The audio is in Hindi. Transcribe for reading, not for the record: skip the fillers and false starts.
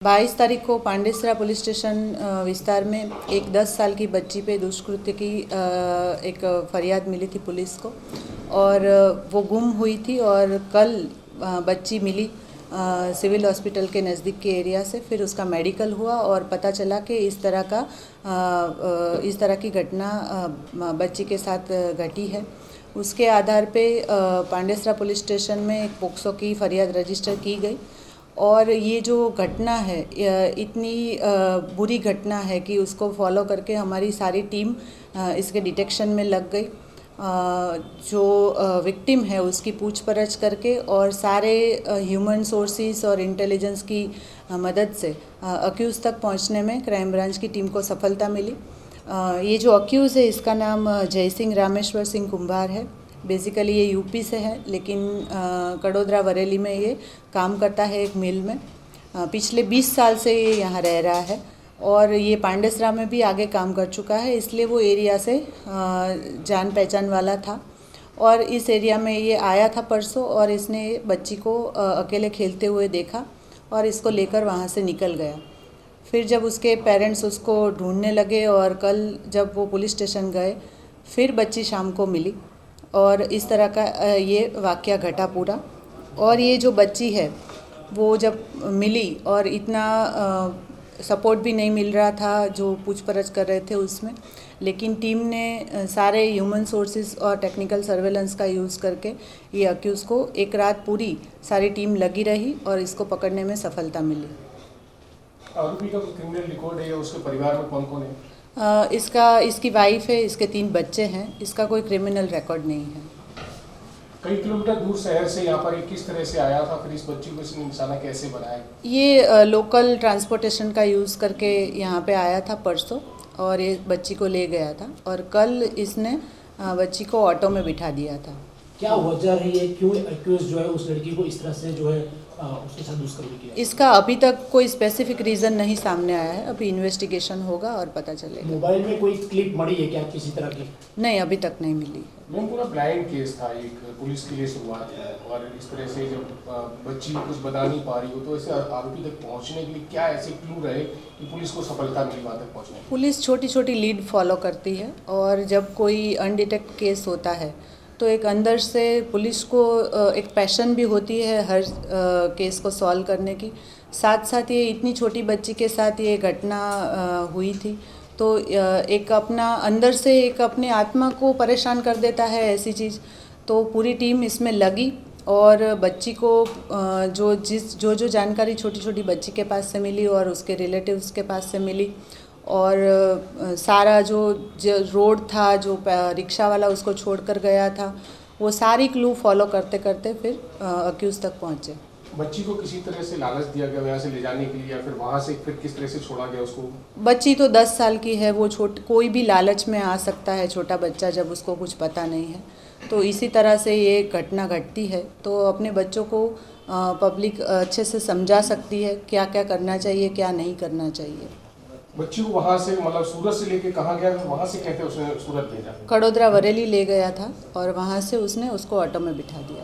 22 तारीख को पांडेसरा पुलिस स्टेशन विस्तार में एक 10 साल की बच्ची पे दुष्कृत्य की एक फरियाद मिली थी पुलिस को और वो गुम हुई थी और कल बच्ची मिली सिविल हॉस्पिटल के नज़दीक के एरिया से। फिर उसका मेडिकल हुआ और पता चला कि इस तरह की घटना बच्ची के साथ घटी है। उसके आधार पे पांडेसरा पुलिस स्टेशन में एक पोक्सो की फरियाद रजिस्टर की गई और ये जो घटना है इतनी बुरी घटना है कि उसको फॉलो करके हमारी सारी टीम इसके डिटेक्शन में लग गई। जो विक्टिम है उसकी पूछपरछ करके और सारे ह्यूमन सोर्सेस और इंटेलिजेंस की मदद से अक्यूज़ तक पहुंचने में क्राइम ब्रांच की टीम को सफलता मिली। ये जो अक्यूज़ है इसका नाम जय सिंह रामेश्वर सिंह कुंभार है। बेसिकली ये यूपी से है लेकिन कड़ोदरा बरेली में ये काम करता है एक मिल में। पिछले 20 साल से ये यहाँ रह रहा है और ये पांडेसरा में भी आगे काम कर चुका है, इसलिए वो एरिया से जान पहचान वाला था। और इस एरिया में ये आया था परसों और इसने बच्ची को अकेले खेलते हुए देखा और इसको लेकर वहाँ से निकल गया। फिर जब उसके पेरेंट्स उसको ढूंढने लगे और कल जब वो पुलिस स्टेशन गए फिर बच्ची शाम को मिली और इस तरह का ये वाक़या घटा पूरा। और ये जो बच्ची है वो जब मिली और इतना सपोर्ट भी नहीं मिल रहा था जो पूछपरछ कर रहे थे उसमें, लेकिन टीम ने सारे ह्यूमन सोर्सेज और टेक्निकल सर्वेलेंस का यूज़ करके ये अक्यूज़ को एक रात पूरी सारी टीम लगी रही और इसको पकड़ने में सफलता मिली। आरोपी का क्रिमिनल रिकॉर्ड है, उसके परिवार में कौन कौन है? इसकी वाइफ है, इसके 3 बच्चे हैं, इसका कोई क्रिमिनल रिकॉर्ड नहीं है। कई किलोमीटर दूर शहर से यहाँ पर किस तरह से आया था, फिर इस बच्ची को इसने निशाना कैसे बनाया? ये लोकल ट्रांसपोर्टेशन का यूज़ करके यहाँ पे आया था परसों और ये बच्ची को ले गया था और कल इसने बच्ची को ऑटो में बिठा दिया था। क्या वजह रही है, क्यों एक्यूज जो है उस लड़की को इस तरह से जो है उसके साथ दुष्कर्म किया? इसका अभी तक कोई स्पेसिफिक रीज़न नहीं सामने आया है, अभी इन्वेस्टिगेशन होगा और पता चलेगा। मोबाइल में कोई क्लिप मड़ी है क्या किसी तरह की? नहीं, अभी तक नहीं मिली। मैम, पूरा ब्लाइंड केस था, एक पुलिस के लिए शुरुआत है और इस तरह से जब बच्ची कुछ बता नहीं पा रही हो तो ऐसे आरोपी तक पहुँचने के लिए क्या ऐसे क्लू रहे कि पुलिस को सफलता मिली वहाँ तक पहुँचने? पुलिस छोटी छोटी लीड फॉलो करती है और जब कोई अनडिटेक्ट केस होता है तो एक अंदर से पुलिस को एक पैशन भी होती है हर केस को सॉल्व करने की। साथ साथ ये इतनी छोटी बच्ची के साथ ये घटना हुई थी तो एक अपना अंदर से एक अपने आत्मा को परेशान कर देता है ऐसी चीज़। तो पूरी टीम इसमें लगी और बच्ची को जो जानकारी छोटी छोटी बच्ची के पास से मिली और उसके रिलेटिव्स के पास से मिली और सारा जो रोड था, जो रिक्शा वाला उसको छोड़कर गया था, वो सारी क्लू फॉलो करते करते फिर अक्यूज़ तक पहुँचे। बच्ची को किसी तरह से लालच दिया गया यहाँ से ले जाने के लिए या फिर वहाँ से फिर किस तरह से छोड़ा गया उसको? बच्ची तो 10 साल की है, वो कोई भी लालच में आ सकता है, छोटा बच्चा जब उसको कुछ पता नहीं है। तो इसी तरह से ये घटना घटती है तो अपने बच्चों को पब्लिक अच्छे से समझा सकती है क्या क्या करना चाहिए, क्या नहीं करना चाहिए। बच्ची को वहाँ से मतलब सूरत से लेके कहाँ गया, वहाँ से कहते उसने सूरत भेजा? कड़ोदरा बरेली ले गया था और वहाँ से उसने उसको ऑटो में बिठा दिया।